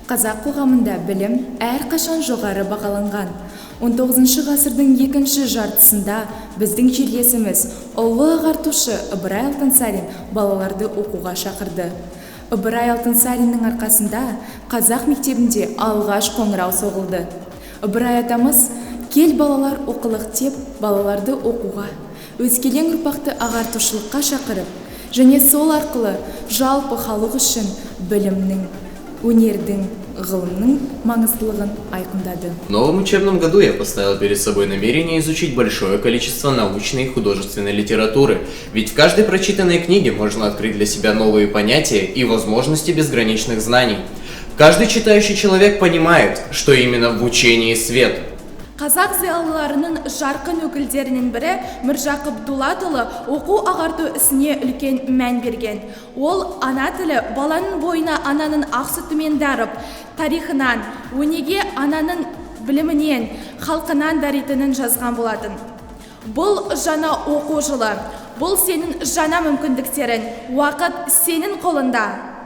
Қазақ қоғамында білім әрқашан жоғары бағаланған. 19 ғасырдың екінші жартысында біздің жерлесіміз ұлы ағартушы Ыбырай Алтынсарин балаларды оқуға шақырды. Ыбырай Алтынсариннің арқасында қазақ мектебінде алғаш қоңырау соғылды. Ыбырай атамыз «Кел балалар оқылық» деп балаларды оқуға, өскелең ұрпақты ағартушылыққа шақырып, және сол арқылы жалпы халық үшін білімнің, өнердің, ғылымның маңыздылығын айқындады. В новом учебном году я поставил перед собой намерение изучить большое количество научной и художественной литературы, ведь в каждой прочитанной книге можно открыть для себя новые понятия и возможности безграничных знаний. Каждый читающий человек понимает, что именно в учении свет. Қазақ зиялыларының жарқын өкілдерінің бірі Міржақып Дулатұлы оқу ағарту ісіне үлкен мән берген. Ол ана тілі баланың бойына ананың ақ сүтімен дарып, тарихынан, өнеге ананың білімінен, халқынан даритынын жазған болатын. Бұл жаңа оқу жылы, бұл сенің жаңа мүмкіндіктерін, уақыт сенің қолында.